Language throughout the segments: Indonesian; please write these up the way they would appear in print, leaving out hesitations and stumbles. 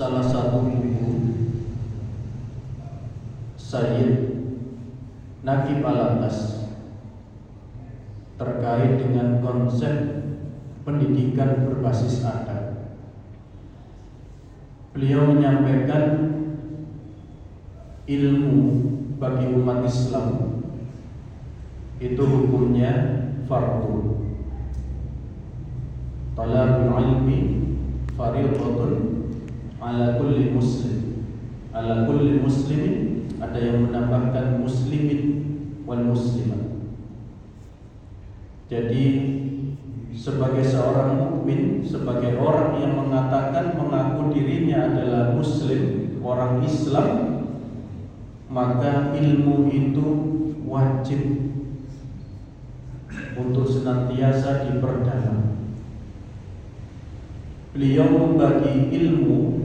Salah satu buku Sayyid Naqib Al-Atas terkait dengan konsep pendidikan berbasis adat. Beliau menyampaikan ilmu bagi umat Islam itu hukumnya fardhu. Talabul ilmi fardhatun ala kulli muslim. Ala kulli muslimin, ada yang menambahkan muslimin wal muslimat. Jadi sebagai seorang mukmin, sebagai orang yang mengatakan mengaku dirinya adalah muslim, orang Islam, maka ilmu itu wajib untuk senantiasa diperdalam. Beliau membagi ilmu,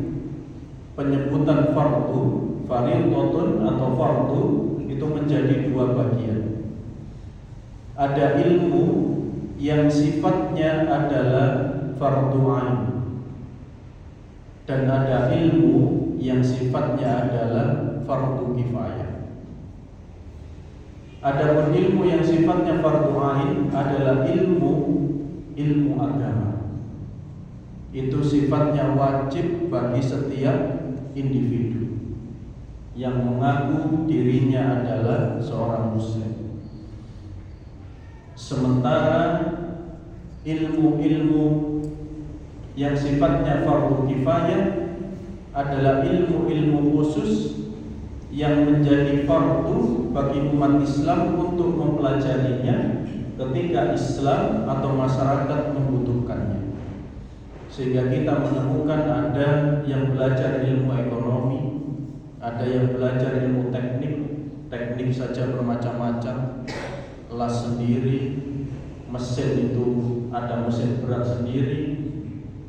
penyebutan fardhu, fardhatun atau fardhu itu menjadi dua bagian. Ada ilmu yang sifatnya adalah fardhu ain, dan ada ilmu yang sifatnya adalah fardhu kifayah. Adapun ilmu yang sifatnya fardhu ain adalah ilmu agama. Itu sifatnya wajib bagi setiap individu yang mengaku dirinya adalah seorang muslim. Sementara ilmu-ilmu yang sifatnya fardhu kifayah adalah ilmu-ilmu khusus yang menjadi fardhu bagi umat Islam untuk mempelajarinya ketika Islam atau masyarakat membutuhkannya. Sehingga kita menemukan ada yang belajar ilmu ekonomi, ada yang belajar ilmu teknik saja bermacam-macam, las sendiri, mesin itu ada mesin berat sendiri,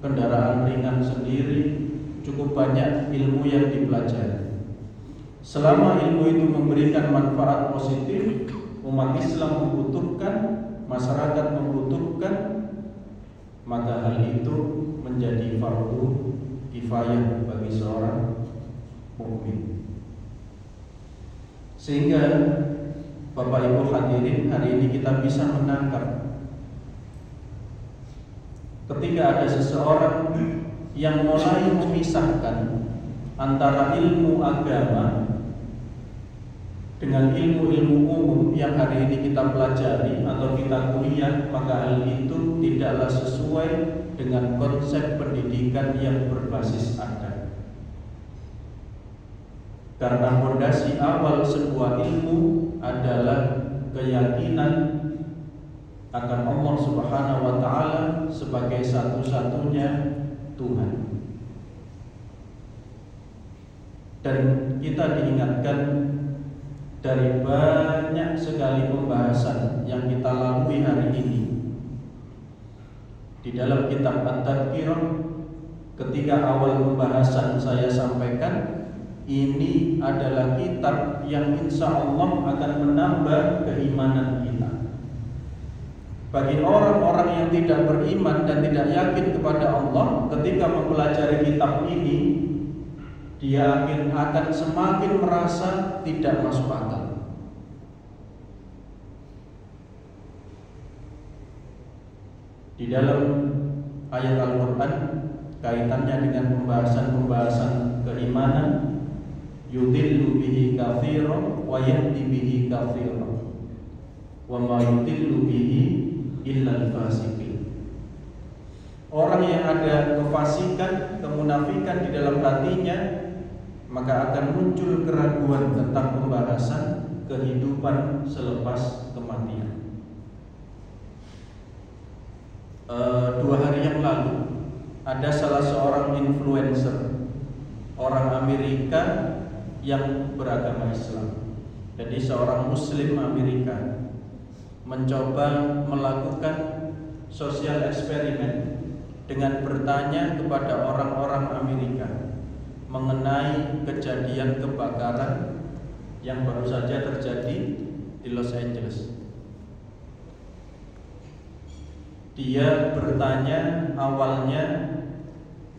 kendaraan ringan sendiri, cukup banyak ilmu yang dipelajari. Selama ilmu itu memberikan manfaat positif, umat Islam membutuhkan, masyarakat membutuhkan, maka hal itu menjadi fardhu kifayah bagi seorang mukmin. Sehingga Bapak Ibu hadirin, hari ini kita bisa menangkap ketika ada seseorang yang mulai memisahkan antara ilmu agama dengan ilmu-ilmu umum yang hari ini kita pelajari atau kita kuliah, maka hal itu tidaklah sesuai dengan konsep pendidikan yang berbasis adat. Karena fondasi awal sebuah ilmu adalah keyakinan akan Allah Subhanahu wa taala sebagai satu-satunya Tuhan. Dan kita diingatkan dari banyak sekali pembahasan yang kita lalui hari ini di dalam kitab At-Tadhkirah. Ketika awal pembahasan saya sampaikan, ini adalah kitab yang insya Allah akan menambah keimanan kita. Bagi orang-orang yang tidak beriman dan tidak yakin kepada Allah, ketika mempelajari kitab ini, dia akan semakin merasa tidak masuk akal. Di dalam ayat Al-Quran kaitannya dengan pembahasan keimanan, yudillu bihi katsiran wa yahdi bihi katsiran wa ma yudillu bihi illa al-fasiqin. Orang yang ada kefasikan, kemunafikan di dalam hatinya, maka akan muncul keraguan tentang pembahasan kehidupan selepas kematian. 2 hari yang lalu ada salah seorang influencer orang Amerika yang beragama Islam. Jadi seorang Muslim Amerika mencoba melakukan sosial eksperimen dengan bertanya kepada orang-orang Amerika mengenai kejadian kebakaran yang baru saja terjadi di Los Angeles. Dia bertanya awalnya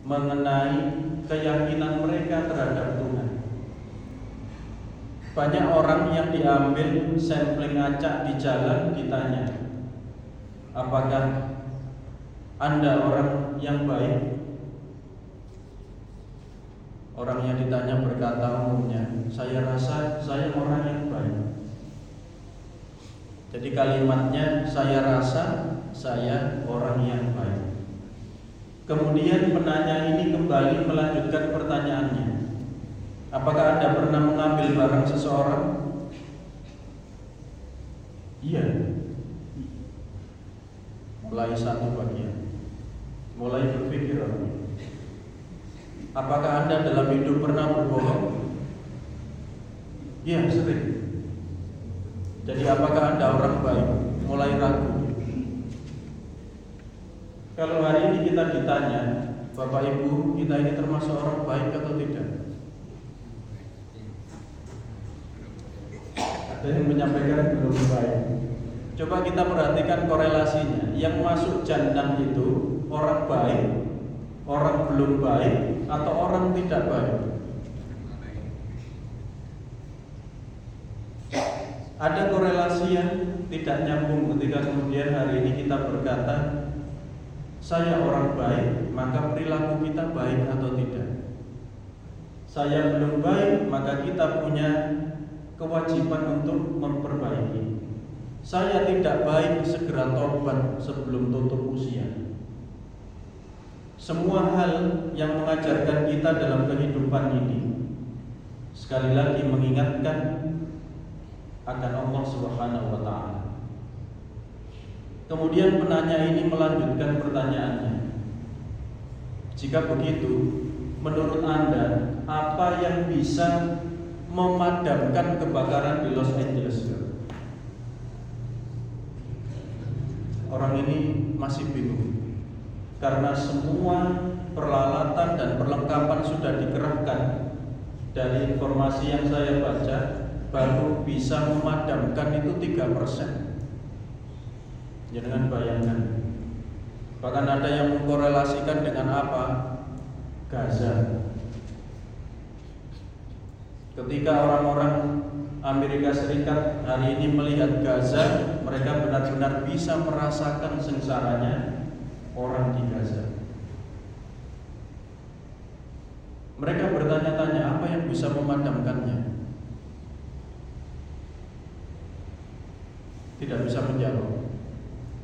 mengenai keyakinan mereka terhadap Tuhan. Banyak orang yang diambil sampling acak di jalan ditanya, apakah Anda orang yang baik? Orang yang ditanya berkata umumnya, saya rasa saya orang yang baik. Jadi kalimatnya, saya rasa saya orang yang baik. Kemudian penanya ini kembali melanjutkan pertanyaannya, apakah Anda pernah mengambil barang seseorang? Iya. Mulai satu bagian, mulai berpikir orang. Apakah Anda dalam hidup pernah berbohong? Iya, sering. Jadi apakah Anda orang baik? Mulai ragu. Kalau hari ini kita ditanya, Bapak Ibu, kita ini termasuk orang baik atau tidak? Ada yang menyampaikan belum baik. Coba kita perhatikan korelasinya. Yang masuk jannah itu orang baik, orang belum baik, atau orang tidak baik. Ada korelasi yang tidak nyambung ketika kemudian hari ini kita berkata, saya orang baik, maka perilaku kita baik atau tidak. Saya belum baik, maka kita punya kewajiban untuk memperbaiki. Saya tidak baik, segera tobat sebelum tutup usia. Semua hal yang mengajarkan kita dalam kehidupan ini sekali lagi mengingatkan akan Allah Subhanahu wa taala. Kemudian penanya ini melanjutkan pertanyaannya. Jika begitu, menurut Anda apa yang bisa memadamkan kebakaran di Los Angeles? Orang ini masih bingung. Karena semua peralatan dan perlengkapan sudah dikerahkan. Dari informasi yang saya baca, baru bisa memadamkan itu 3%. Jangan bayangkan. Bahkan ada yang mengkorelasikan dengan apa? Gaza. Ketika orang-orang Amerika Serikat hari ini melihat Gaza, mereka benar-benar bisa merasakan sengsaranya orang di Gaza. Mereka bertanya-tanya, apa yang bisa memadamkannya? Tidak bisa menjawab.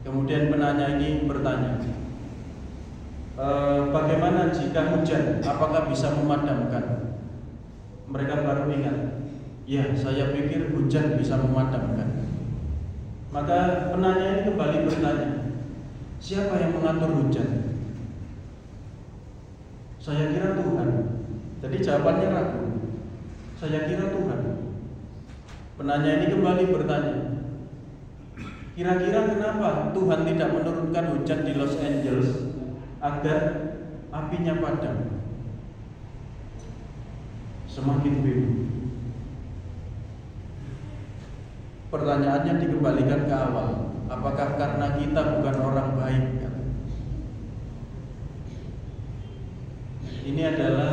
Kemudian penanya ini bertanya, bagaimana jika hujan? Apakah bisa memadamkan? Mereka baru ingat, ya, saya pikir hujan bisa memadamkan. Maka penanya ini kembali bertanya, siapa yang mengatur hujan? Saya kira Tuhan. Jadi jawabannya ragu. Saya kira Tuhan. Penanya ini kembali bertanya, kira-kira kenapa Tuhan tidak menurunkan hujan di Los Angeles agar apinya padam? Semakin bingung. Pertanyaannya dikembalikan ke awal. Apakah karena kita bukan orang baik? Ini adalah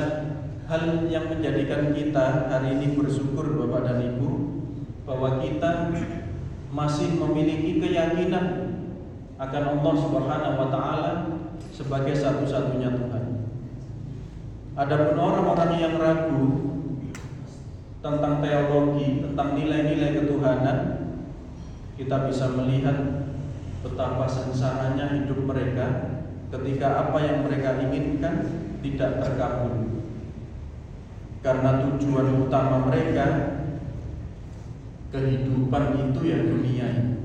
hal yang menjadikan kita hari ini bersyukur Bapak dan Ibu, bahwa kita masih memiliki keyakinan akan Allah Subhanahu wa taala sebagai satu-satunya Tuhan. Adapun orang-orang yang ragu tentang teologi, tentang nilai-nilai ketuhanan, kita bisa melihat betapa sengsaranya hidup mereka ketika apa yang mereka inginkan tidak terkabul. Karena tujuan utama mereka, kehidupan itu ya dunia ini.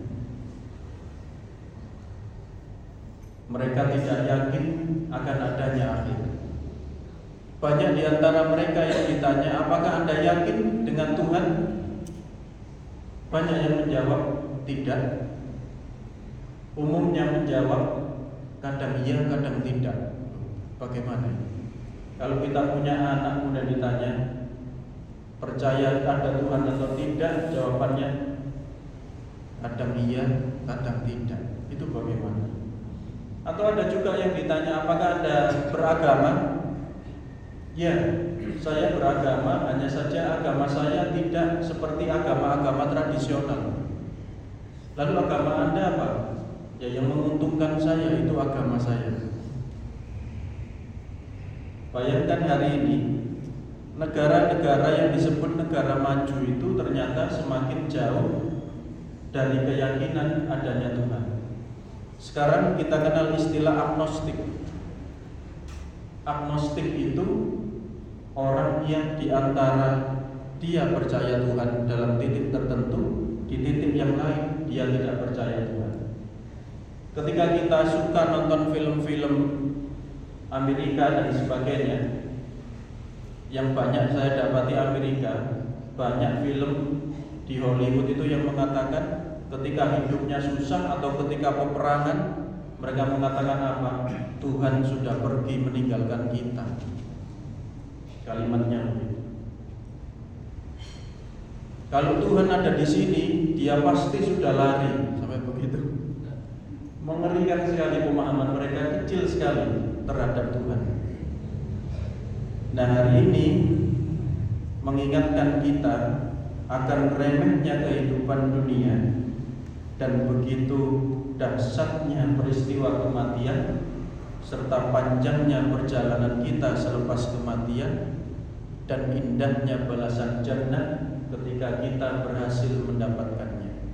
Mereka tidak yakin akan adanya akhir. Banyak di antara mereka yang ditanya, apakah Anda yakin dengan Tuhan? Banyak yang menjawab tidak. Umumnya menjawab kadang iya, kadang tidak. Bagaimana? Kalau kita punya anak muda ditanya, percaya ada Tuhan atau tidak? Jawabannya kadang iya, kadang tidak. Itu bagaimana? Atau ada juga yang ditanya, apakah Anda beragama? Ya, saya beragama, hanya saja agama saya tidak seperti agama-agama tradisional. Lalu agama Anda apa? Ya, yang menguntungkan saya itu agama saya. Bayangkan hari ini negara-negara yang disebut negara maju itu ternyata semakin jauh dari keyakinan adanya Tuhan. Sekarang kita kenal istilah agnostik. Agnostik itu orang yang diantara dia percaya Tuhan dalam titik tertentu, di titik yang lain dia tidak percaya Tuhan. Ketika kita suka nonton film-film Amerika dan sebagainya, yang banyak saya dapati Amerika, banyak film di Hollywood itu yang mengatakan ketika hidupnya susah atau ketika peperangan, mereka mengatakan apa? Tuhan sudah pergi meninggalkan kita. Kalimatnya begitu. Kalau Tuhan ada di sini, dia pasti sudah lari. Sampai begitu. Mengerikan sekali pemahaman mereka, kecil sekali terhadap Tuhan. Nah, hari ini mengingatkan kita akan remehnya kehidupan dunia dan begitu dahsyatnya peristiwa kematian serta panjangnya perjalanan kita selepas kematian dan indahnya balasan jannah ketika kita berhasil mendapatkannya,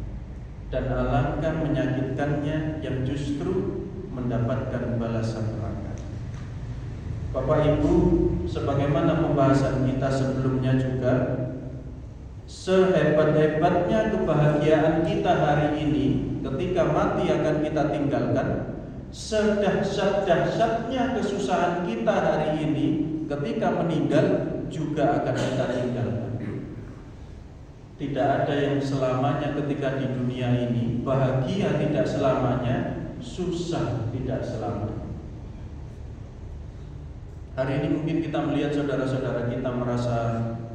dan alangkah menyakitkannya yang justru mendapatkan balasan neraka. Bapak Ibu, sebagaimana pembahasan kita sebelumnya juga, sehebat-hebatnya kebahagiaan kita hari ini ketika mati akan kita tinggalkan, sedahsyat-dahsyatnya kesusahan kita hari ini ketika meninggal juga akan kita tinggalkan. Tidak ada yang selamanya ketika di dunia ini. Bahagia tidak selamanya, susah tidak selamanya. Hari ini mungkin kita melihat saudara-saudara kita merasa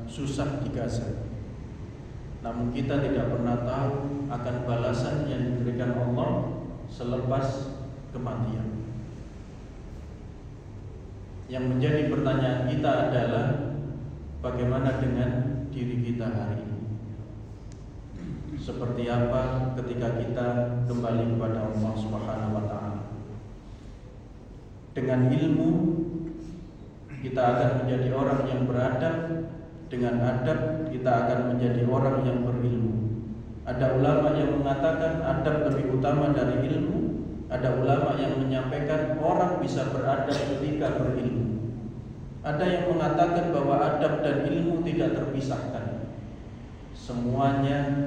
susah di Gaza. Namun kita tidak pernah tahu akan balasan yang diberikan Allah selepas kematian. Yang menjadi pertanyaan kita adalah bagaimana dengan diri kita hari ini? Seperti apa ketika kita kembali kepada Allah Subhanahu wa taala? Dengan ilmu kita akan menjadi orang yang beradab, dengan adab kita akan menjadi orang yang berilmu. Ada ulama yang mengatakan adab lebih utama dari ilmu. Ada ulama yang menyampaikan orang bisa beradab ketika berilmu. Ada yang mengatakan bahwa adab dan ilmu tidak terpisahkan. Semuanya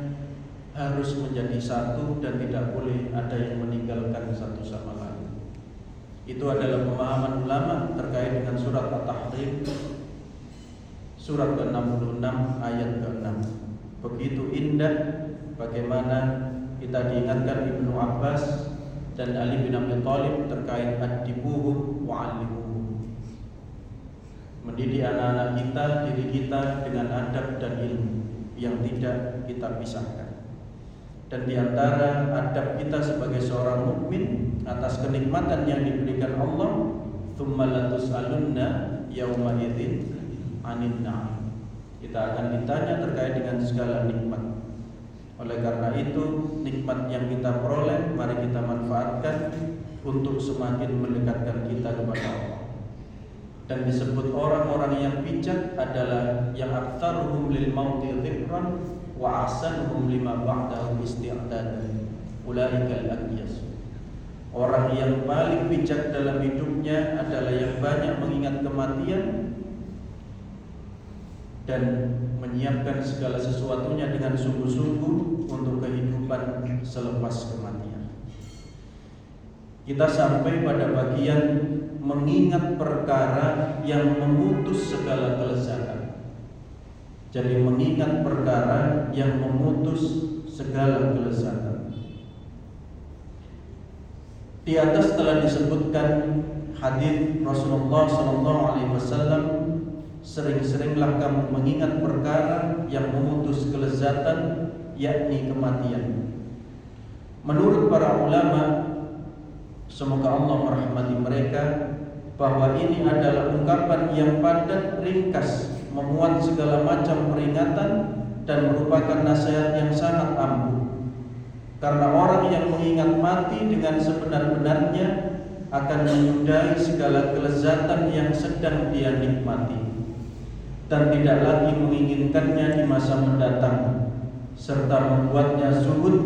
harus menjadi satu dan tidak boleh ada yang meninggalkan satu sama lain. Itu adalah pemahaman ulama terkait dengan surat At-Tahrim, surat ke-66 ayat ke-6. Begitu indah bagaimana kita diingatkan Ibnu Abbas dan Ali bin Abi Thalib terkait ad-dibuhum wa'allimuhum. Mendidik anak-anak kita, diri kita dengan adab dan ilmu yang tidak kita pisahkan. Dan di antara adab kita sebagai seorang mukmin atas kenikmatan yang diberikan Allah, tsumma latus'alunna yauma idzin 'anin na'im. Kita akan ditanya terkait dengan segala nikmat. Oleh karena itu, nikmat yang kita peroleh mari kita manfaatkan untuk semakin mendekatkan kita kepada Allah. Dan disebut orang-orang yang bijak adalah yang aktsaruhum lil mauti dzikran wa ahsanuhum lima ba'dahu isti'dadan. Ulaikal aqyas. Orang yang paling bijak dalam hidupnya adalah yang banyak mengingat kematian dan menyiapkan segala sesuatunya dengan sungguh-sungguh untuk kehidupan selepas kematian. Kita sampai pada bagian mengingat perkara yang memutus segala kelezatan. Jadi mengingat perkara yang memutus segala kelezatan. Di atas telah disebutkan hadis Rasulullah SAW, sering-seringlah kamu mengingat perkara yang memutus kelezatan, yakni kematian. Menurut para ulama, semoga Allah merahmati mereka, bahwa ini adalah ungkapan yang padat, ringkas, memuat segala macam peringatan dan merupakan nasihat yang sangat ampuh. Karena orang yang mengingat mati dengan sebenar-benarnya akan menyudahi segala kelezatan yang sedang dia nikmati dan tidak lagi menginginkannya di masa mendatang, serta membuatnya zuhud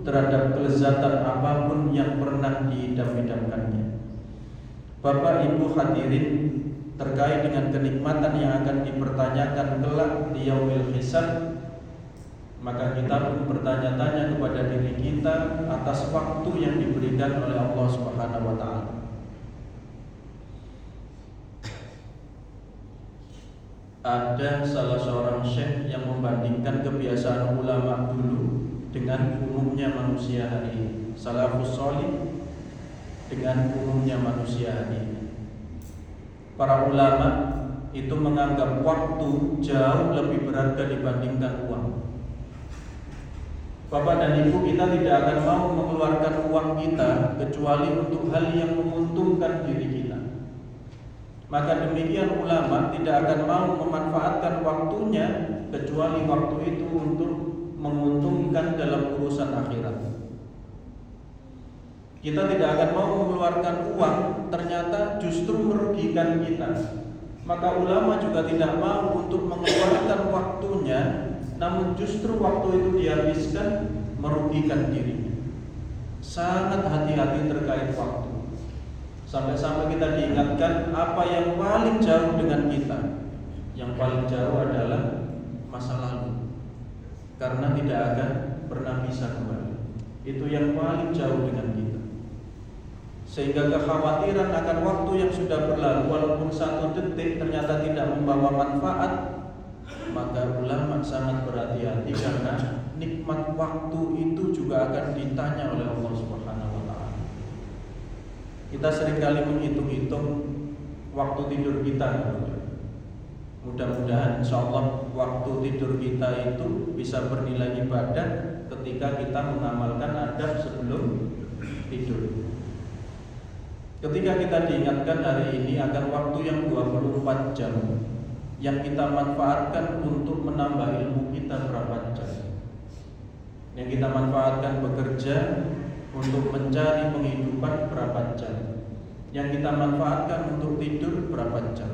terhadap kelezatan apapun yang pernah diidam-idamkannya. Bapak Ibu hadirin, terkait dengan kenikmatan yang akan dipertanyakan kelak di yaumil hisab, maka kita pun bertanya-tanya kepada diri kita atas waktu yang diberikan oleh Allah Subhanahu wa taala. Ada salah seorang syekh yang membandingkan kebiasaan ulama dulu dengan umumnya manusia hari ini, salafus shalih dengan umumnya manusia hari ini. Para ulama itu menganggap waktu jauh lebih berharga dibandingkan uang. Bapak dan Ibu, kita tidak akan mau mengeluarkan uang kita kecuali untuk hal yang menguntungkan diri kita. Maka demikian ulama tidak akan mau memanfaatkan waktunya kecuali waktu itu untuk menguntungkan dalam urusan akhirat. Kita tidak akan mau mengeluarkan uang ternyata justru merugikan kita. Maka ulama juga tidak mau untuk mengeluarkan waktunya, namun justru waktu itu dihabiskan merugikan dirinya. Sangat hati-hati terkait waktu. Sampai-sampai kita diingatkan apa yang paling jauh dengan kita. Yang paling jauh adalah masa lalu, karena tidak akan pernah bisa kembali. Itu yang paling jauh dengan kita. Sehingga kekhawatiran akan waktu yang sudah berlalu walaupun 1 detik ternyata tidak membawa manfaat, maka ulama sangat berhati-hati karena nikmat waktu itu juga akan ditanya oleh Allah Subhanahu wa taala. Kita seringkali menghitung-hitung waktu tidur kita. Mudah-mudahan insyaallah waktu tidur kita itu bisa bernilai ibadah ketika kita mengamalkan adab sebelum tidur. Ketika kita diingatkan hari ini akan waktu yang 24 jam yang kita manfaatkan untuk menambah ilmu kita berapa jam, yang kita manfaatkan bekerja untuk mencari penghidupan berapa jam, yang kita manfaatkan untuk tidur berapa jam.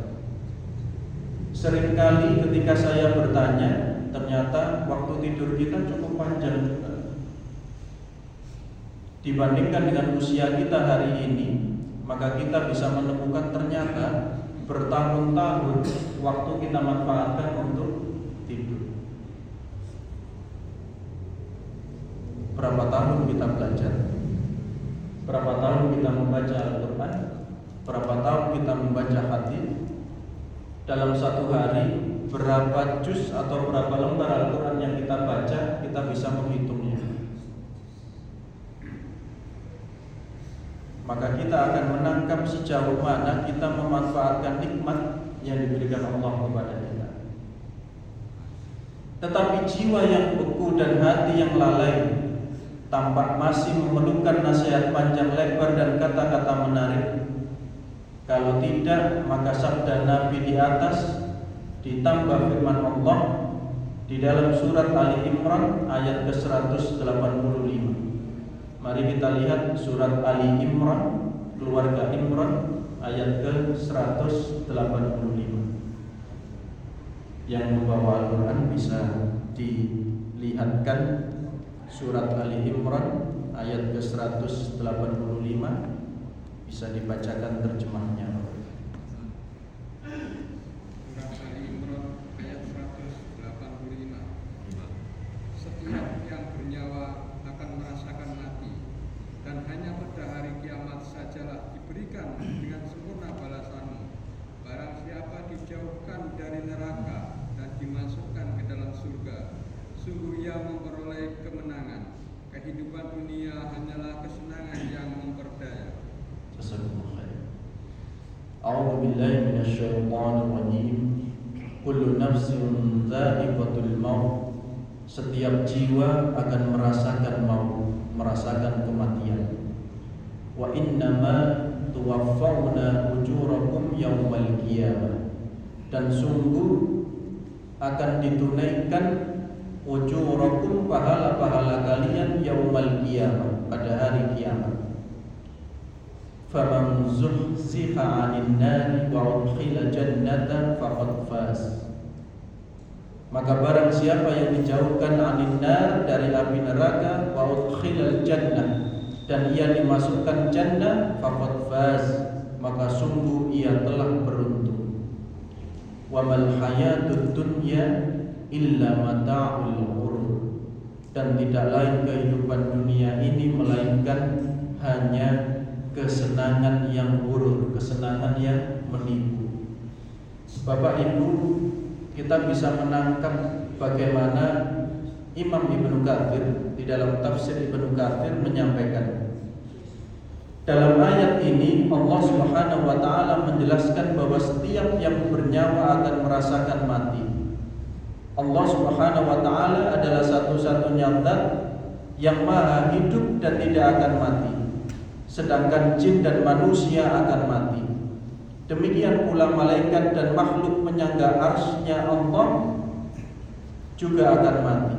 Seringkali ketika saya bertanya, ternyata waktu tidur kita cukup panjang juga. Dibandingkan dengan usia kita hari ini, maka kita bisa menemukan ternyata bertahun-tahun waktu kita manfaatkan untuk tidur. Berapa tahun kita belajar? Berapa tahun kita membaca Al-Quran? Berapa tahun kita membaca hadis? Dalam 1 hari berapa juz atau berapa lembar Al-Quran yang kita baca? Kita bisa menghitungnya. Maka kita akan menangkap sejauh mana kita memanfaatkan nikmat yang diberikan Allah kepada kita. Tetapi jiwa yang beku dan hati yang lalai tampak masih memerlukan nasihat panjang lebar dan kata-kata menarik. Kalau tidak, maka sabda Nabi di atas ditambah firman Allah di dalam surat Ali Imran ayat ke-185. Mari kita lihat surat Ali Imran, keluarga Imran, ayat ke-185. Yang membawa Al-Quran bisa dilihatkan surat Ali Imran ayat ke-185, bisa dibacakan terjemahnya. Surat Ali Imran ayat 185. Setiap yang bernyawa akan merasakan mati, dan hanya pada hari kiamat sajalah diberikan dengan sempurna balasanmu. Barang siapa dijauhkan dari neraka dan dimasukkan ke dalam surga, sungguh ia memperoleh kemenangan. Kehidupan dunia hanyalah kesenangan yang memperdaya. A'udzu billahi minasyaitonir rajim. Kullu nafsin dha'iqatul maut. Setiap jiwa akan merasakan maut, merasakan kematian. wa innama tuwaffawna ujurakum yaumal qiyamah, dan sungguh akan ditunaikan ujurakum, pahala-pahala kalian, yaumal qiyamah, pada hari kiamat. Faman zuhziha 'anil nari wa udkhila jannata faqad faz. Maka barang siapa yang dijauhkan 'anil nar, dari api neraka, wa udkhila jannah, dan ia dimasukkan jannah, faqad faz, maka sungguh ia telah beruntung. Wa mal hayatud dunya illa mata'ul ghurur, dan tidak lain kehidupan dunia ini melainkan hanya kesenangan yang ghurur, kesenangan yang menipu. Bapak Ibu, kita bisa menangkap bagaimana Imam Ibnu Katsir di dalam tafsir Ibnu Katsir menyampaikan, dalam ayat ini Allah Subhanahu wa taala menjelaskan bahwa setiap yang bernyawa akan merasakan mati. Allah Subhanahu wa taala adalah satu-satunya zat yang maha hidup dan tidak akan mati. Sedangkan jin dan manusia akan mati. Demikian pula malaikat dan makhluk penyangga arsy-Nya Allah juga akan mati.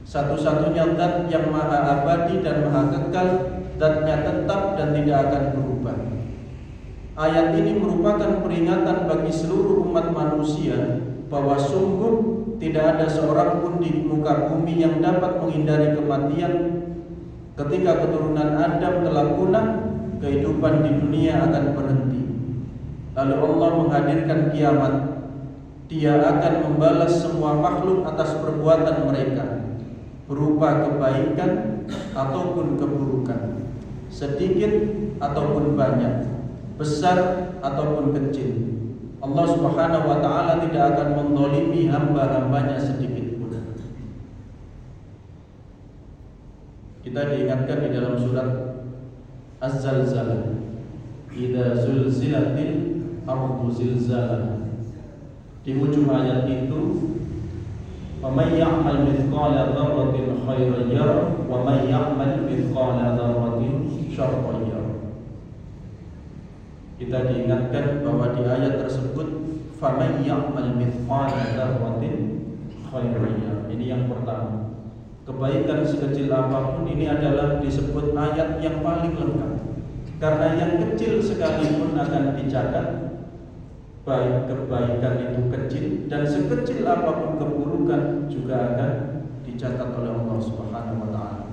Satu-satunya zat yang maha abadi dan maha kekal, zatnya tetap dan tidak akan berubah. Ayat ini merupakan peringatan bagi seluruh umat manusia bahwa sungguh tidak ada seorang pun di muka bumi yang dapat menghindari kematian. Ketika keturunan Adam telah punah, kehidupan di dunia akan berhenti. Lalu Allah menghadirkan kiamat. Dia akan membalas semua makhluk atas perbuatan mereka, berupa kebaikan ataupun keburukan, sedikit ataupun banyak, besar ataupun kecil. Allah Subhanahu wa taala tidak akan menzalimi hamba-hambanya sedikit pun. Kita diingatkan di dalam surat Az-Zalzalah, idza zulzilatil ardu zilzalaha. Di ujung ayat itu, wa may ya'mal mithqala dzarratin khairan yarah wa may ya'mal mithqala dzarratin syarran yarah. Kita diingatkan bahwa di ayat tersebut, fa may ya'mal mithqala dzarratin khairan yarah. Ini yang pertama. Kebaikan sekecil apapun ini adalah disebut ayat yang paling lengkap. Karena yang kecil sekalipun akan dicatat, baik kebaikan itu kecil, dan sekecil apapun keburukan juga akan dicatat oleh Allah Subhanahu wa taala.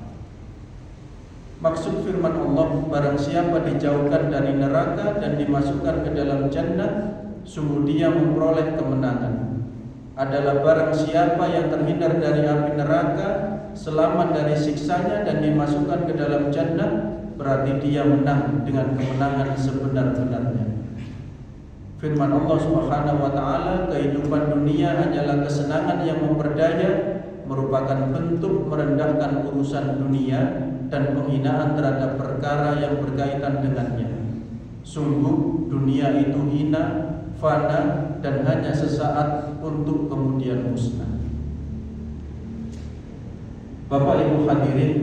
Maksud firman Allah, barang siapa dijauhkan dari neraka dan dimasukkan ke dalam jannah, sungguh dia memperoleh kemenangan. Adalah barang siapa yang terhindar dari api neraka, selamat dari siksanya dan dimasukkan ke dalam jannah, berarti dia menang dengan kemenangan sebenar-benarnya. Firman Allah Subhanahu wa taala, kehidupan dunia hanyalah kesenangan yang memperdaya, merupakan bentuk merendahkan urusan dunia dan penghinaan terhadap perkara yang berkaitan dengannya. Sungguh dunia itu hina, fana, dan hanya sesaat untuk kemudian musnah. Bapak Ibu hadirin,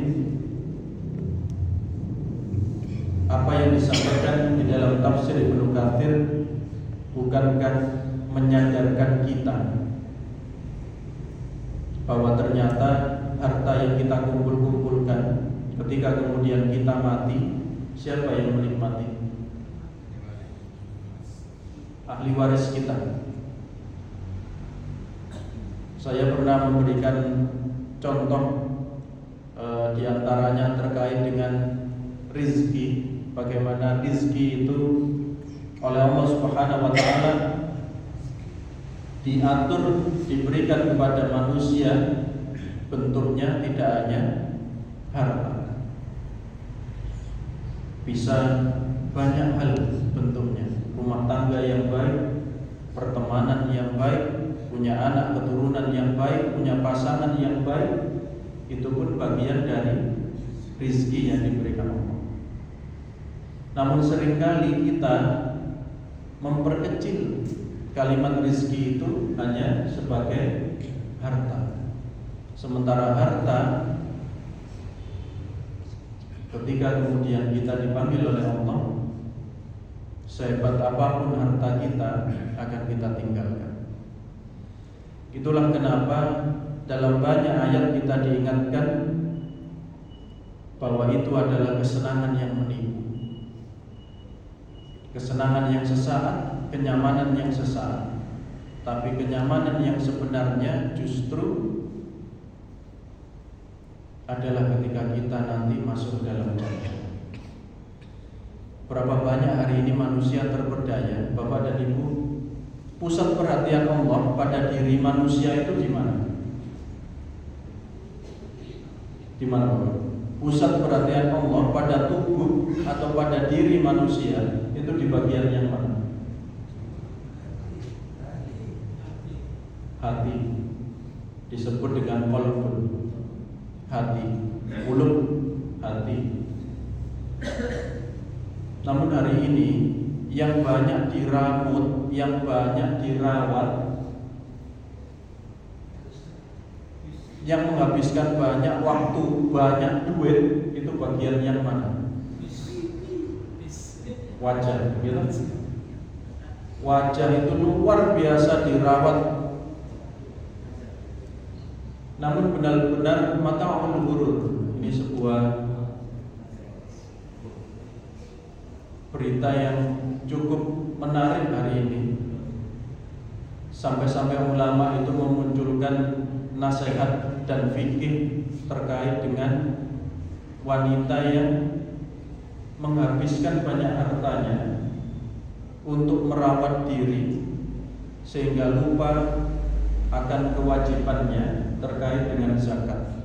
apa yang disampaikan di dalam tafsir Ibnu Katsir bukankah menyadarkan kita bahwa ternyata harta yang kita kumpulkan ketika kemudian kita mati, siapa yang menikmati? Ahli waris kita. Saya pernah memberikan contoh di antaranya terkait dengan rizki, bagaimana rizki itu oleh Allah Subhanahu wa taala diatur, diberikan kepada manusia, bentuknya tidak hanya harta, bisa banyak hal bentuknya. Rumah tangga yang baik, pertemanan yang baik, punya anak keturunan yang baik, punya pasangan yang baik, itu pun bagian dari rizki yang diberikan Allah. Namun seringkali kita memperkecil kalimat rizki itu hanya sebagai harta. Sementara harta ketika kemudian kita dipanggil oleh Allah, sehebat apapun harta kita akan kita tinggalkan. Itulah kenapa dalam banyak ayat kita diingatkan bahwa itu adalah kesenangan yang menipu, kesenangan yang sesaat, kenyamanan yang sesaat. Tapi kenyamanan yang sebenarnya justru adalah ketika kita nanti masuk dalam jannah. Berapa banyak hari ini manusia terperdaya, Bapak dan Ibu, pusat perhatian Allah pada diri manusia itu di mana? Di mana, Bapak? Pusat perhatian Allah pada tubuh atau pada diri manusia itu di bagian yang mana? Hati. Disebut dengan qalbun. Hati, mulut, hati. Namun hari ini yang banyak diramut, yang banyak dirawat, yang menghabiskan banyak waktu, banyak duit, itu bagian yang mana? Wajah, gitu. Wajah itu luar biasa dirawat. Namun benar-benar mata'ul ghurur. Ini sebuah berita yang cukup menarik hari ini. Sampai-sampai ulama itu memunculkan nasihat dan fikih terkait dengan wanita yang menghabiskan banyak hartanya untuk merawat diri sehingga lupa akan kewajibannya terkait dengan zakat.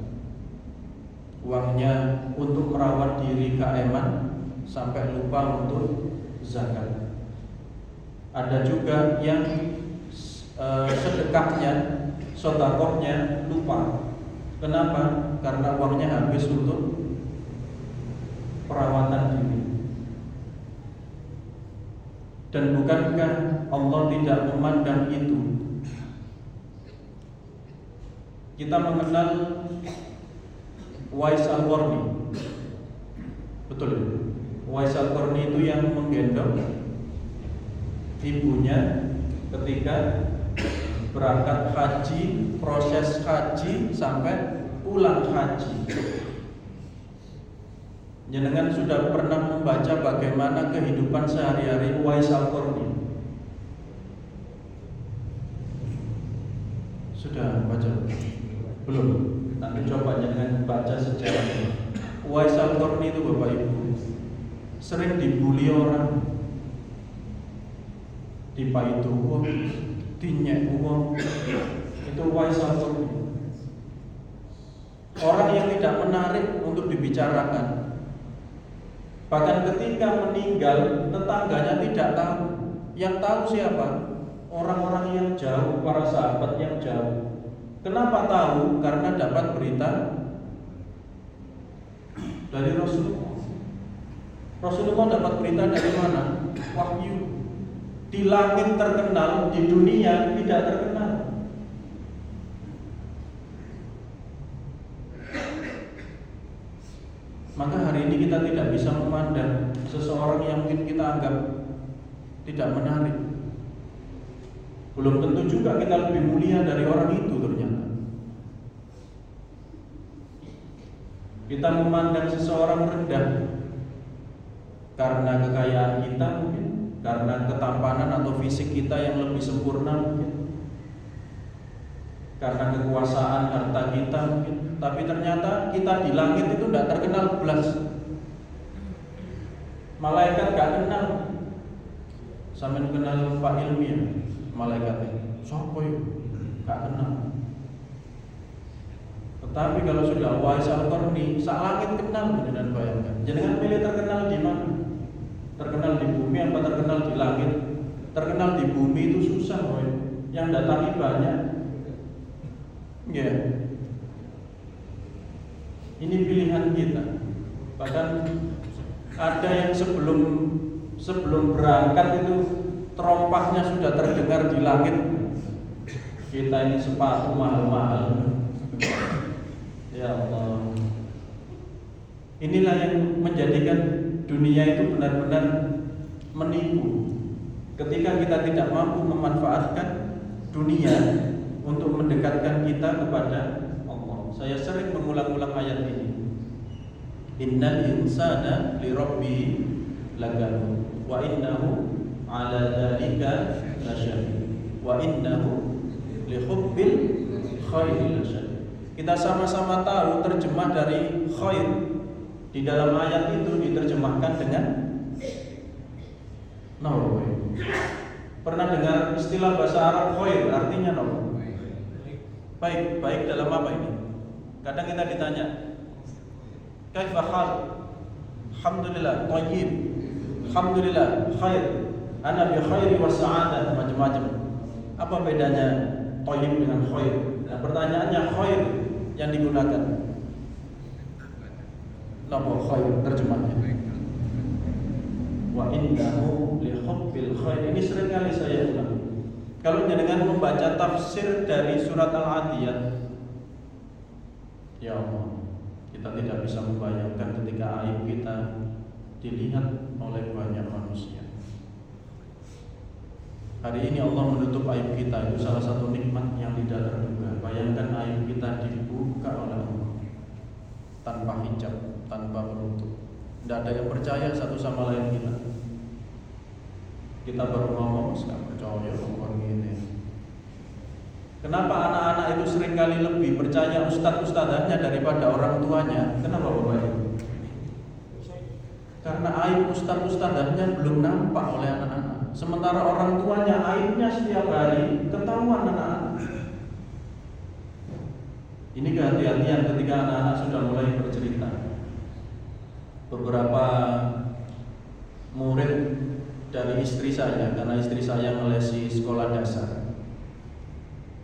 Uangnya untuk merawat diri keeman sampai lupa untuk zakat. Ada juga yang sedekahnya, sedekahnya lupa. Kenapa? Karena uangnya habis untuk perawatan diri. Dan bukankah Allah tidak memandang itu? Kita mengenal Uwais Al-Qarni. Betul. Uwais Al-Qarni itu yang menggendong ibunya ketika berangkat haji, proses haji sampai pulang haji. Jenengan sudah pernah membaca bagaimana kehidupan sehari-hari Uwais Al-Qarni? Sudah baca? Belum? Nanti coba jangan baca sejarahnya. Uwais Al-Qarni itu Bapak Ibu sering dibully orang, dipaitu uang, dinyek uang. Itu Uwais Al-Qarni. Orang yang tidak menarik untuk dibicarakan. Bahkan ketika meninggal, tetangganya tidak tahu. Yang tahu siapa? Orang-orang yang jauh, para sahabat yang jauh. Kenapa tahu? Karena dapat berita dari Rasulullah. Rasulullah dapat berita dari mana? Wahyu. Di langit terkenal, di dunia tidak terkenal. Maka hari ini kita tidak bisa memandang seseorang yang mungkin kita anggap tidak menarik. Belum tentu juga kita lebih mulia dari orang itu ternyata. Kita memandang seseorang rendah karena kekayaan kita mungkin, karena ketampanan atau fisik kita yang lebih sempurna mungkin, karena kekuasaan harta kita mungkin. Tapi ternyata kita di langit itu tidak terkenal belas. Malaikat gak kenal. Sampai kenal Pak Ilmiah, malaikatnya sopo itu gak kenal. Tetapi kalau sudah Uwais Al-Qarni, sak langit kenal. Jangan bayangkan. Jangan pilih terkenal di mana? Terkenal di bumi apa terkenal di langit? Terkenal di bumi itu susah, woy. Yang datangi banyak. Ya. Yeah. Ini pilihan kita. Bahkan ada yang sebelum berangkat itu terompahnya sudah terdengar di langit. Kita ini sepatu mahal-mahal. Ya Allah. Inilah yang menjadikan dunia itu benar-benar menipu. Ketika kita tidak mampu memanfaatkan dunia untuk mendekatkan kita kepada Allah. Saya sering mengulang-ulang ayat ini. Innal insana li rabbihi lakanut wa innahu ala dzalika lasyahid wa innahu li hubbil khairi lasyahid. Kita sama-sama tahu terjemah dari khair. Di dalam ayat itu diterjemahkan dengan no. Pernah dengar istilah bahasa Arab khair artinya no? Baik, baik dalam apa ini? Kadang kita ditanya, kaifa hal? Alhamdulillah, thayyib. Alhamdulillah, khair. Ana bi khairi wa sa'adah, macam-macam. Apa bedanya thayyib dengan khair? Nah, pertanyaannya khair yang digunakan. Napa khair terjemahnya? Wa innahu li hubbil khair. Ini sering kali saya ulang. Kalau dengan membaca tafsir dari surat Al-Adiyat, ya Allah, kita tidak bisa membayangkan ketika aib kita dilihat oleh banyak manusia. Hari ini Allah menutup aib kita, itu salah satu nikmat yang tidak terduga. Bayangkan aib kita dibuka oleh Allah tanpa hijab, tanpa penutup. Tidak ada yang percaya satu sama lain kita. Kita baru ngomong, nggak percaya ngomong gini. Kenapa anak-anak itu seringkali lebih percaya ustadz-ustadzahnya daripada orang tuanya? Kenapa Bapak Ibu? Karena aib ustadz-ustadzahnya belum nampak oleh anak-anak. Sementara orang tuanya aibnya setiap hari ketahuan anak-anak. Ini kehati-hatian ketika anak-anak sudah mulai bercerita. Beberapa murid dari istri saya, karena istri saya melesi sekolah dasar,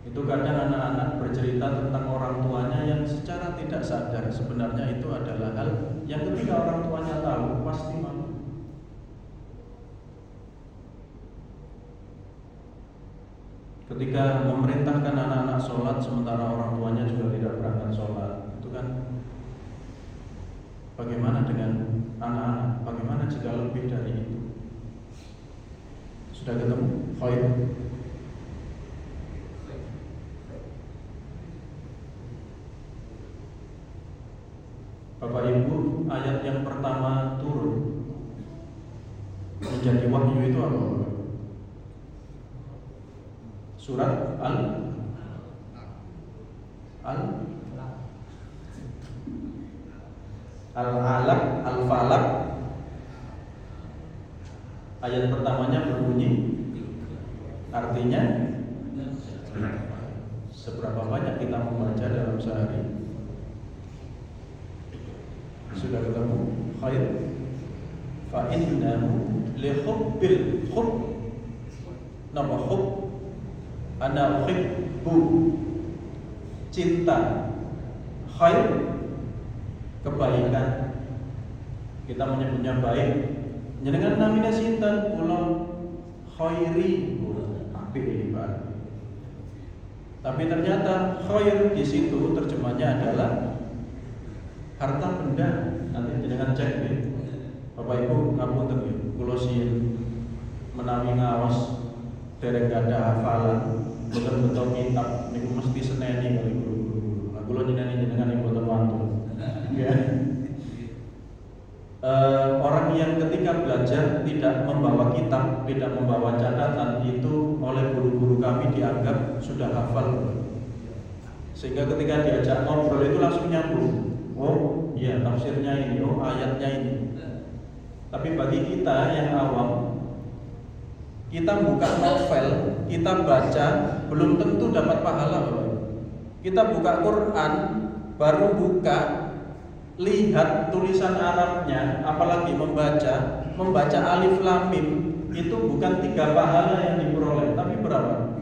itu kadang anak-anak bercerita tentang orang tuanya yang secara tidak sadar sebenarnya itu adalah hal yang ketika orang tuanya tahu pasti malu. Ketika memerintahkan anak-anak sholat sementara orang tuanya juga tidak berangkat sholat, itu kan bagaimana dengan anak-anak? Bagaimana jika lebih dari itu? Sudah ketemu? Khair. Bapak Ibu, ayat yang pertama turun menjadi wahyu itu apa? Surat Al-Alaq, Al-Falaq. Ayat pertamanya berbunyi, artinya seberapa banyak kita membaca dalam sehari? Sudah ketemu? Khair. Fa innahu li hubbil hub. Nama hub, ana uhibbu, cinta. Khair, kebaikan. Kita menyebutnya baik. Jenengan namanya sinten? Kula khairi, apik Pak. Tapi ternyata khair di situ terjemahnya adalah harta benda. Nanti jenengan cek deh. Bapak Ibu ngapunten nggih, kula sien menawi ngaos dereng gadah hafalan, betul-betul kitab niku mesti seneni kali guru-guru. Lah kula jenengan mboten wantun. Ya. Orang yang ketika belajar tidak membawa kitab, tidak membawa catatan, itu oleh guru-guru kami dianggap sudah hafal. Sehingga ketika diajak ngobrol itu langsung nyambung. Oh iya, tafsirnya ini, oh ayatnya ini. Tapi bagi kita yang awam, kita buka novel, kita baca, belum tentu dapat pahala. Kita buka Quran, baru buka, lihat tulisan Arabnya, apalagi membaca alif lam mim, itu bukan 3 pahala yang diperoleh, tapi berapa?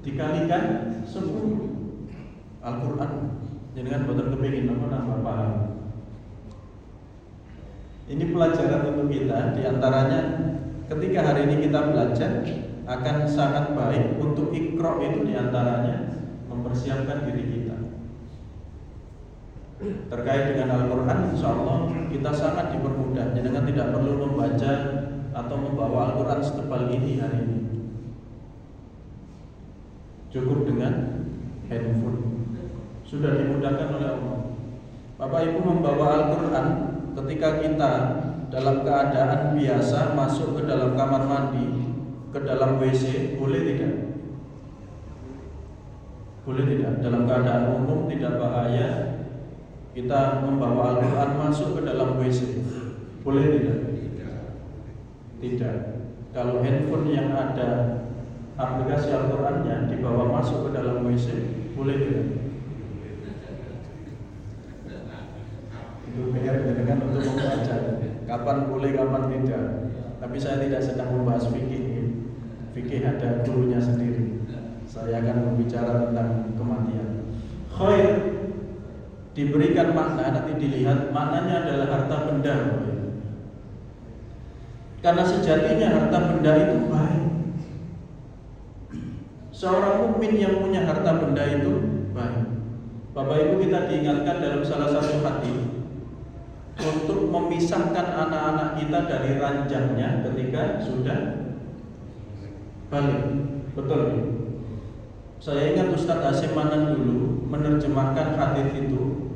Dikalikan 10. Al-Quran, jadi kan boten kepingin nambah pahala. Ini pelajaran untuk kita. Diantaranya ketika hari ini kita belajar akan sangat baik untuk ikro itu, diantaranya mempersiapkan diri kita. Terkait dengan Al-Quran, insya Allah kita sangat dipermudah. Jangan tidak perlu membaca atau membawa Al-Quran setebal ini hari ini. Cukup dengan handphone. Sudah dimudahkan oleh Allah. Bapak Ibu membawa Al-Quran ketika kita dalam keadaan biasa masuk ke dalam kamar mandi, ke dalam WC, boleh tidak? Boleh tidak? Dalam keadaan umum tidak bahaya kita membawa Al-Quran masuk ke dalam WC, boleh tidak? Tidak. Kalau handphone yang ada aplikasi Al-Qurannya dibawa masuk ke dalam WC, boleh tidak? Itu PR dengan untuk membaca kapan boleh, kapan tidak. Tapi saya tidak sedang membahas fikih. Fikih ada gurunya sendiri. Saya akan berbicara tentang kematian. Khair diberikan makna, nanti dilihat maknanya adalah harta benda. Karena sejatinya harta benda itu baik. Seorang mukmin yang punya harta benda itu baik. Bapak Ibu, kita diingatkan dalam salah satu hadis untuk memisahkan anak-anak kita dari ranjangnya ketika sudah balik. Betul. Saya ingat Ustadz Hasyim Manan dulu menerjemahkan hadis itu,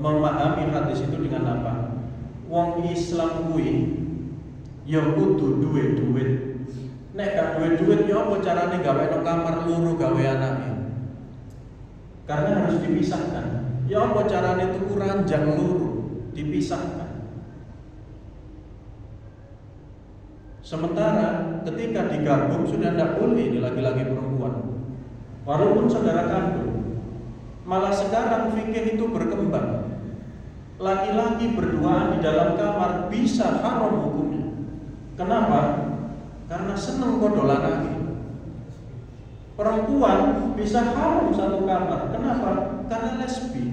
memahami hadis itu dengan apa? Wong Islam kuwi ya kudu duwe duit. Nek gak duwe duit ya apa carane gaweno kamar loro gawe anake? Karena harus dipisahkan. Ya apa carane tuku ranjang loro, dipisahkan. Sementara ketika digabung sudah tidak boleh, ini laki-laki perempuan. Walaupun saudara kandung. Malah sekarang fikih itu berkembang. Laki-laki berduaan di dalam kamar bisa haram hukumnya. Kenapa? Karena seneng kodolan lagi. Perempuan bisa haram satu kamar. Kenapa? Karena lesbi.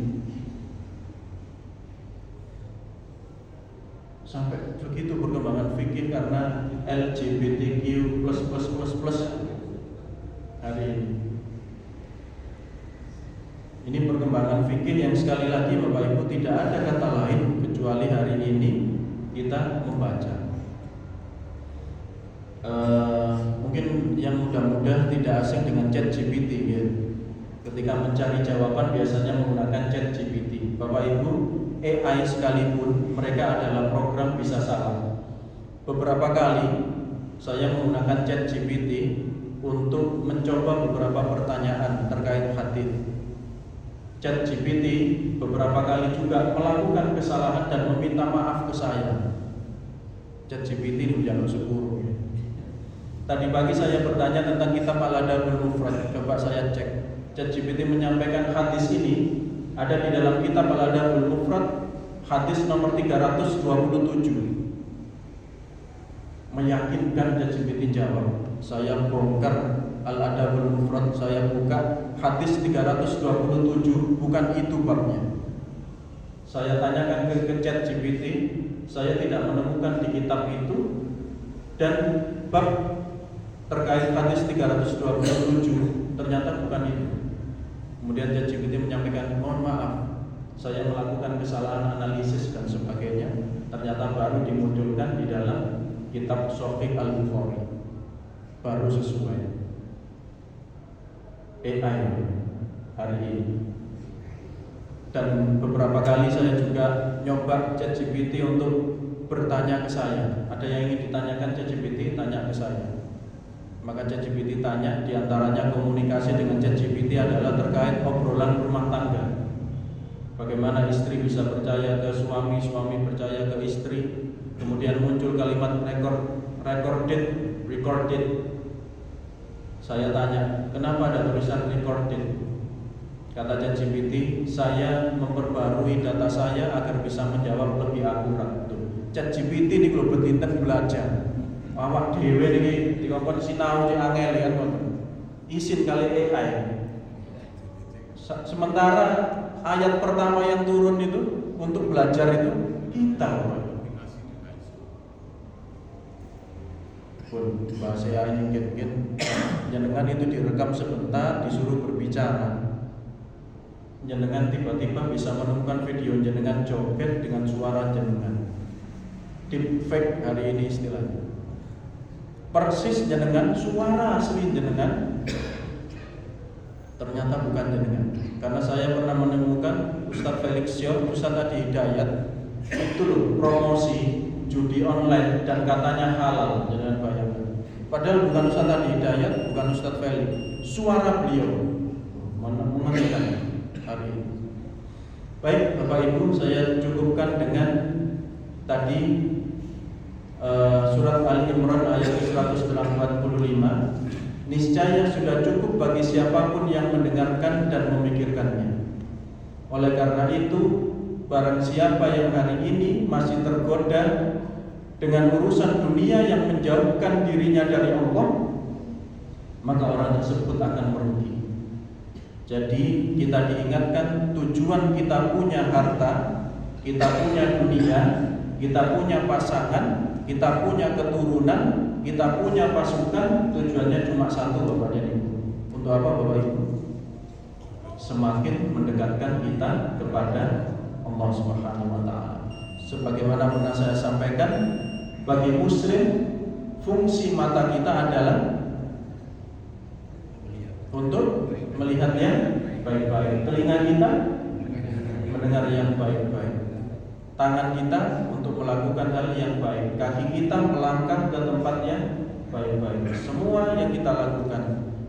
Sampai begitu perkembangan fikih karena LGBTQ plus hari ini. Ini perkembangan fikih yang sekali lagi Bapak Ibu tidak ada kata lain kecuali hari ini kita membaca. Mungkin yang mudah-mudah tidak asing dengan ChatGPT ya. Ketika mencari jawaban biasanya menggunakan ChatGPT. Bapak Ibu, AI sekalipun mereka adalah program bisa salah. Beberapa kali saya menggunakan ChatGPT untuk mencoba beberapa pertanyaan terkait hadis. ChatGPT beberapa kali juga melakukan kesalahan dan meminta maaf ke saya. ChatGPT menjalur sepuluh. Tadi pagi saya bertanya tentang kitab Al-Adabul Mufrad. Coba saya cek. ChatGPT menyampaikan hadis ini ada di dalam kitab Al-Adabul Mufrad, hadis nomor 327. Meyakinkan ChatGPT jawab. Saya bongkar Al-Adabul Mufrad, saya buka hadis 327, bukan itu babnya. Saya tanyakan ke ChatGPT, saya tidak menemukan di kitab itu. Dan bab terkait hadis 327 ternyata bukan itu. Kemudian ChatGPT menyampaikan, mohon maaf, saya melakukan kesalahan analisis dan sebagainya. Ternyata baru dimunculkan di dalam kitab Sahih Al-Bukhari, baru sesuai. AI hari ini. Dan beberapa kali saya juga nyoba ChatGPT untuk bertanya ke saya. Ada yang ingin ditanyakan ChatGPT, tanya ke saya. Maka ChatGPT tanya, diantaranya komunikasi dengan ChatGPT adalah terkait obrolan rumah tangga. Bagaimana istri bisa percaya ke suami, suami percaya ke istri. Kemudian muncul kalimat recorded. Saya tanya, kenapa ada tulisan recorded? Kata ChatGPT, saya memperbarui data saya agar bisa menjawab lebih akurat. ChatGPT ini kalau betinten belajar. Awak dhewe niki dikongkon sinau di angel kan izin kali AI. Sementara ayat pertama yang turun itu untuk belajar itu kita. Pun bahasa AI mungkin jenengan itu direkam sebentar disuruh berbicara. jenengan tiba-tiba bisa menemukan video jenengan joget dengan suara jenengan. Deepfake hari ini istilahnya. Persis jenengan, suara asli jenengan, ternyata bukan jenengan. Karena saya pernah menemukan Ustadz Felix Xiao, Ustadz Adi Hidayat, itu loh promosi judi online dan katanya halal, jangan bayangkan. Padahal bukan Ustadz Adi Hidayat, bukan Ustadz Felix, suara beliau mengerikan hari ini. Baik Bapak Ibu, saya cukupkan dengan tadi surat Ali Imran ayat 185. Niscaya sudah cukup bagi siapapun yang mendengarkan dan memikirkannya. Oleh karena itu, barang siapa yang hari ini masih tergoda dengan urusan dunia yang menjauhkan dirinya dari Allah, maka orang tersebut akan merugi. Jadi kita diingatkan tujuan kita punya harta, kita punya dunia, kita punya pasangan, kita punya keturunan, kita punya pasukan, tujuannya cuma satu Bapak dan Ibu. Untuk apa Bapak Ibu? Semakin mendekatkan kita kepada Allah Subhanahu wa taala. Sebagaimana pernah saya sampaikan, bagi muslim fungsi mata kita adalah untuk melihat yang baik-baik, telinga kita mendengar yang baik-baik, tangan kita untuk melakukan hal yang baik, kaki kita melangkah ke tempat yang baik-baik. Semua yang kita lakukan,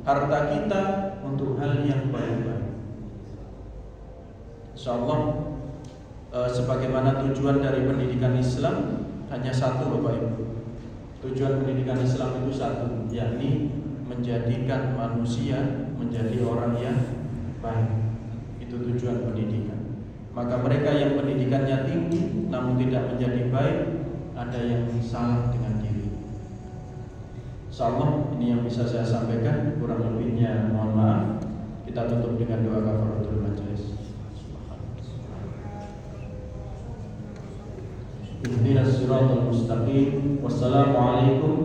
harta kita untuk hal yang baik-baik. Insyaallah sebagaimana tujuan dari pendidikan Islam hanya satu Bapak Ibu. Tujuan pendidikan Islam itu satu, yakni menjadikan manusia menjadi orang yang baik. Itu tujuan pendidikan. Maka mereka yang pendidikannya tinggi namun tidak menjadi baik, ada yang salah dengan diri. Insyaallah ini yang bisa saya sampaikan, kurang lebihnya mohon maaf. Kita tutup dengan doa kafaratul majelis. Ihdinas siratal mustaqim. Wassalamualaikum